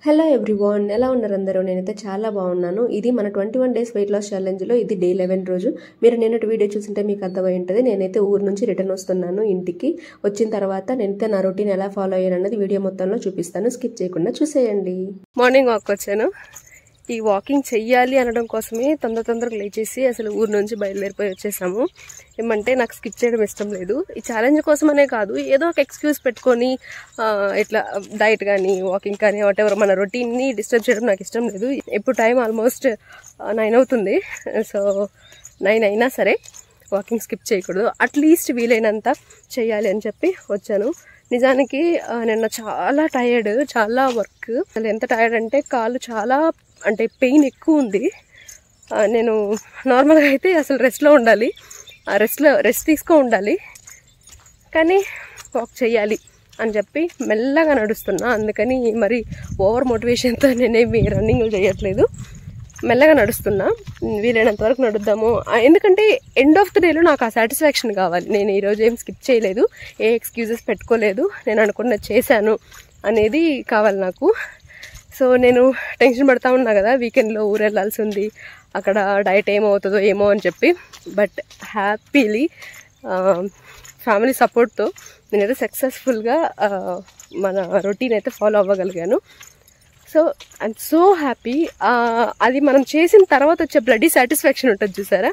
Hello everyone, ఎలా ఉన్నారు అందరూ? నేనైతే చాలా బాగున్నాను. ఇది మన 21 డేస్ వెయిట్ లాస్ ఛాలెంజ్లో ఇది డే 11 రోజు. మీరు నిన్నటి వీడియో చూసింటే మీకు అర్థమై ఉంటుంది. నేనైతే ఊరు నుంచి రిటర్న్ వస్తున్నాను ఇంటికి. వచ్చిన తర్వాత నేనైతే నా రొటీన్ ఎలా ఫాలో అయ్యాను అన్నది వీడియో మొత్తంలో చూపిస్తాను. స్కిప్ చేయకుండా చూసేయండి. మార్నింగ్ వాక్ వచ్చాను. ఈ వాకింగ్ చెయ్యాలి అనడం కోసమే తొందరగా లేచేసి అసలు ఊరు నుంచి బయలుదేరిపోయి వచ్చేసాము. ఏమంటే నాకు స్కిప్ చేయడం ఇష్టం లేదు. ఈ ఛాలెంజ్ కోసమనే కాదు, ఏదో ఒక ఎక్స్క్యూజ్ పెట్టుకొని ఇట్లా డైట్ కానీ వాకింగ్ కానీ వాటెవర్ మన రొటీన్ని డిస్టర్బ్ చేయడం నాకు ఇష్టం లేదు. ఇప్పుడు టైం ఆల్మోస్ట్ 9 అవుతుంది. సో 9 అయినా సరే వాకింగ్ స్కిప్ చేయకూడదు. అట్లీస్ట్ వీలైనంత చేయాలి అని చెప్పి వచ్చాను. నిజానికి నిన్న చాలా టైర్డ్, చాలా వర్క్. అసలు ఎంత టైర్డ్ అంటే కాళ్ళు చాలా పెయిన్ ఎక్కువ ఉంది. నేను నార్మల్గా అయితే అసలు రెస్ట్లో ఉండాలి, రెస్ట్ తీసుకో ఉండాలి, కానీ వాక్ చేయాలి అని చెప్పి మెల్లగా నడుస్తున్నా. అందుకని మరి ఓవర్ మోటివేషన్తో నేనేమి రన్నింగ్ చేయట్లేదు, మెల్లగా నడుస్తున్నా. వీలైనంత వరకు నడుద్దాము. ఎందుకంటే ఎండ్ ఆఫ్ ద డేలో నాకు ఆ సాటిస్ఫాక్షన్ కావాలి. నేను ఈరోజు ఏం స్కిప్ చేయలేదు, ఏ ఎక్స్క్యూజెస్ పెట్టుకోలేదు, నేను అనుకున్నది చేశాను అనేది కావాలి నాకు. సో నేను టెన్షన్ పడతా ఉన్నా కదా, వీకెండ్లో ఊరు వెళ్ళాల్సి ఉంది, అక్కడ డైట్ ఏమవుతుందో ఏమో అని చెప్పి. బట్ హ్యాపీలీ ఫ్యామిలీ సపోర్ట్తో నేనైతే సక్సెస్ఫుల్గా మన రొటీన్ అయితే ఫాలో అవ్వగలిగాను. So I'm so happy. అది మనం చేసిన తర్వాత వచ్చే బ్లడీ సాటిస్ఫాక్షన్ ఉంటుంది చూసారా,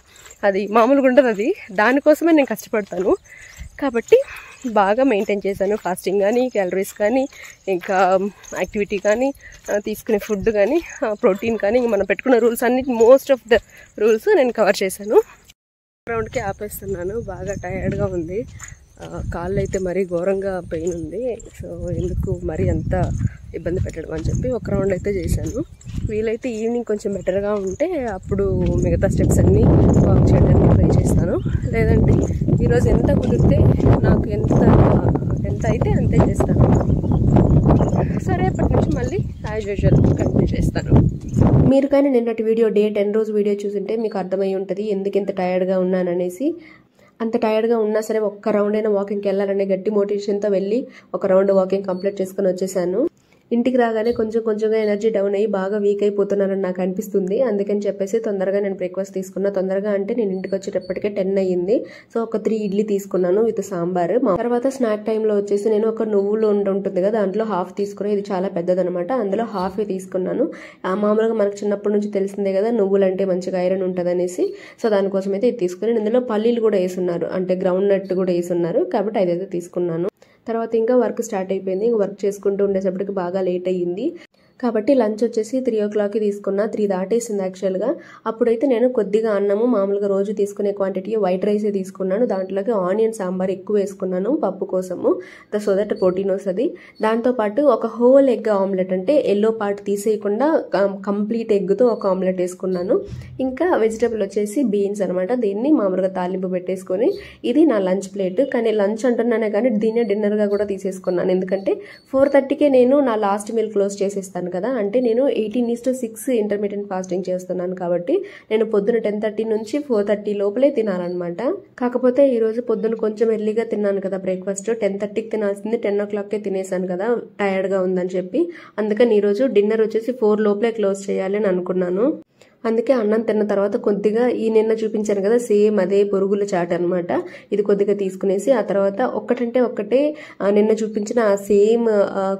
అది మామూలుగా ఉండదు. అది దానికోసమే నేను కష్టపడతాను. కాబట్టి బాగా మెయింటైన్ చేశాను. ఫాస్టింగ్ కానీ, క్యాలరీస్ కానీ, ఇంకా యాక్టివిటీ కానీ, తీసుకునే ఫుడ్ కానీ, ప్రోటీన్ కానీ, మనం పెట్టుకున్న రూల్స్ అన్ని, మోస్ట్ ఆఫ్ ద రూల్స్ నేను కవర్ చేశాను. రౌండ్కి ఆపేస్తున్నాను. బాగా టైర్డ్గా ఉంది, కాళ్ళు అయితే మరీ ఘోరంగా పెయిన్ ఉంది. సో ఎందుకు మరీ అంత ఇబ్బంది పెట్టడం అని చెప్పి ఒక రౌండ్ అయితే చేశాను. వీలైతే ఈవినింగ్ కొంచెం బెటర్గా ఉంటే అప్పుడు మిగతా స్టెప్స్ అన్నీ వాక్ చేయడానికి ట్రై చేస్తాను. లేదంటే ఈరోజు ఎంత కుదిరితే నాకు ఎంత అయితే అంతే చేస్తాను. సో రేపటి నుంచి మళ్ళీ యాజ్ యూజువల్ కంటిన్యూ చేస్తాను. మీరు కానీ నిన్నటి వీడియో డే 10 రోజు వీడియో చూసింటే మీకు అర్థమై ఉంటుంది ఎందుకు ఇంత టైర్డ్గా ఉన్నాననేసి. అంత టైర్డ్గా ఉన్నా సరే ఒక్క రౌండ్ అయినా వాకింగ్కి వెళ్ళాలనే గట్టి మోటివేషన్తో వెళ్ళి ఒక రౌండ్ వాకింగ్ కంప్లీట్ చేసుకుని వచ్చేసాను. ఇంటికి రాగానే కొంచెంగా ఎనర్జీ డౌన్ అయ్యి బాగా వీక్ అయిపోతున్నానని నాకు అనిపిస్తుంది. అందుకని చెప్పేసి తొందరగా నేను బ్రేక్ఫాస్ట్ తీసుకున్నా. తొందరగా అంటే నేను ఇంటికి వచ్చేటప్పటికే 10 అయ్యింది. సో ఒక 3 ఇడ్లీ తీసుకున్నాను విత్ సాంబార్. తర్వాత స్నాక్ టైంలో వచ్చేసి నేను ఒక నువ్వులు ఉంటుంది కదా, దాంట్లో హాఫ్ తీసుకున్నాను. ఇది చాలా పెద్దదనమాట, అందులో హాఫ్ తీసుకున్నాను. మామూలుగా మనకు చిన్నప్పటి నుంచి తెలిసిందే కదా, నువ్వులు అంటే మంచిగా ఐరన్ ఉంటుంది అనేసి. సో దానికోసం అయితే ఇది తీసుకున్నాను. ఇందులో పల్లీలు కూడా వేసున్నారు, అంటే గ్రౌండ్ నట్ కూడా వేసున్నారు, కాబట్టి అదైతే తీసుకున్నాను. తర్వాత ఇంకా వర్క్ స్టార్ట్ అయిపోయింది. వర్క్ చేసుకుంటూ ఉండేటప్పటికి బాగా లేట్ అయ్యింది. కాబట్టి లంచ్ వచ్చేసి 3 o'clockకి తీసుకున్నా. 3 దాటేసింది యాక్చువల్గా. అప్పుడైతే నేను కొద్దిగా అన్నము, మామూలుగా రోజు తీసుకునే క్వాంటిటీ వైట్ రైసే తీసుకున్నాను. దాంట్లోకి ఆనియన్ సాంబార్ ఎక్కువ వేసుకున్నాను పప్పు కోసము, సో దట్ ప్రోటీన్ వస్తుంది. దాంతోపాటు ఒక హోల్ ఎగ్ ఆమ్లెట్, అంటే ఎల్లో పార్ట్ తీసేయకుండా కంప్లీట్ ఎగ్తో ఒక ఆమ్లెట్ వేసుకున్నాను. ఇంకా వెజిటబుల్ వచ్చేసి బీన్స్ అనమాట, దీన్ని మామూలుగా తాలింపు పెట్టేసుకొని ఇది నా లంచ్ ప్లేట్. కానీ లంచ్ అంటున్నానే కానీ దీన్నే డిన్నర్గా కూడా తీసేసుకున్నాను. ఎందుకంటే 4:30కే నేను నా లాస్ట్ మీల్ క్లోజ్ చేసేస్తాను కదా. అంటే నేను 18:6 ఇంటర్మీడియట్ ఫాస్టింగ్ చేస్తున్నాను. కాబట్టి నేను పొద్దున 10:30 నుంచి 4:30 లోపలే తినాలన్నమాట. కాకపోతే ఈరోజు పొద్దున కొంచెం ఎర్లీగా తిన్నాను కదా బ్రేక్ఫాస్ట్. 10:30కి తినాల్సింది 10 o'clockకే తినేసాను కదా, టైర్డ్గా ఉందని చెప్పి. అందుకని ఈరోజు డిన్నర్ వచ్చేసి 4 లోపలే క్లోజ్ చేయాలి అని అనుకున్నాను. అందుకే అన్నం తిన్న తర్వాత కొద్దిగా ఈ నిన్న చూపించాను కదా సేమ్ అదే పొరుగుల చాట్ అనమాట, ఇది కొద్దిగా తీసుకునేసి ఆ తర్వాత ఒక్కటే నిన్న చూపించిన ఆ సేమ్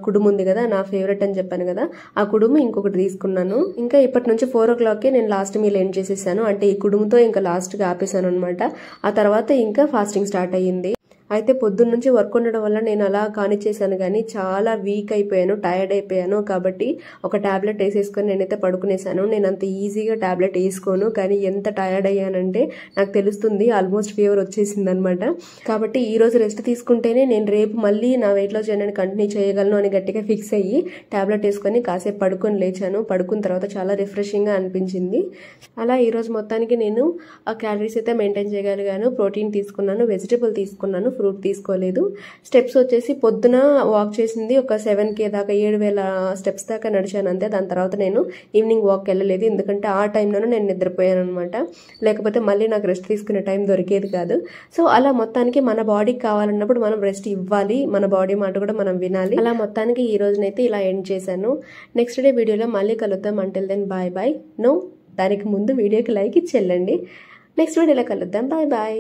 కుడుము ఉంది కదా, నా ఫేవరెట్ అని చెప్పాను కదా, ఆ కుడుము ఇంకొకటి తీసుకున్నాను. ఇంకా ఇప్పటి నుంచి 4 o'clockకే నేను లాస్ట్ మీల్ ఎండ్ చేసేసాను. అంటే ఈ కుడుముతో ఇంకా లాస్ట్గా ఆపేసాను అనమాట. ఆ తర్వాత ఇంకా ఫాస్టింగ్ స్టార్ట్ అయ్యింది. అయితే పొద్దున్న నుంచి వర్క్ ఉండడం వల్ల నేను అలా కానిచ్చేసాను, కానీ చాలా వీక్ అయిపోయాను, టైర్డ్ అయిపోయాను. కాబట్టి ఒక టాబ్లెట్ వేసేసుకొని నేనైతే పడుకునేసాను. నేను అంత ఈజీగా టాబ్లెట్ వేసుకోను, కానీ ఎంత టైర్డ్ అయ్యానంటే నాకు తెలుస్తుంది, ఆల్మోస్ట్ ఫీవర్ వచ్చేసింది అనమాట. కాబట్టి ఈ రోజు రెస్ట్ తీసుకుంటేనే నేను రేపు మళ్ళీ నా వెయిట్ లాస్ జర్నీ కంటిన్యూ చేయగలను అని గట్టిగా ఫిక్స్ అయ్యి టాబ్లెట్ వేసుకొని కాసేపు పడుకొని లేచాను. పడుకున్న తర్వాత చాలా రిఫ్రెషింగ్గా అనిపించింది. అలా ఈరోజు మొత్తానికి నేను ఆ క్యాలరీస్ అయితే మెయింటైన్ చేయగలిగాను. ప్రోటీన్ తీసుకున్నాను, వెజిటబుల్ తీసుకున్నాను, ఫ్రూట్ తీసుకోలేదు. స్టెప్స్ వచ్చేసి పొద్దున వాక్ చేసింది ఒక 7K దాకా 7,000 స్టెప్స్ దాకా నడిచాను అంతే. దాని తర్వాత నేను ఈవినింగ్ వాక్కి వెళ్ళలేదు, ఎందుకంటే ఆ టైంలోనే నేను నిద్రపోయాను అనమాట. లేకపోతే మళ్ళీ నాకు రెస్ట్ తీసుకునే టైం దొరికేది కాదు. సో అలా మొత్తానికి మన బాడీకి కావాలన్నప్పుడు మనం రెస్ట్ ఇవ్వాలి, మన బాడీ మాట కూడా మనం వినాలి. అలా మొత్తానికి ఈ రోజునైతే ఇలా ఎండ్ చేశాను. నెక్స్ట్ డే వీడియోలో మళ్ళీ కలుద్దాం. Until then bye bye. No, దానికి ముందు వీడియోకి లైక్ ఇచ్చి వెళ్ళండి. నెక్స్ట్ వీడియోలో కలుద్దాం. Bye bye.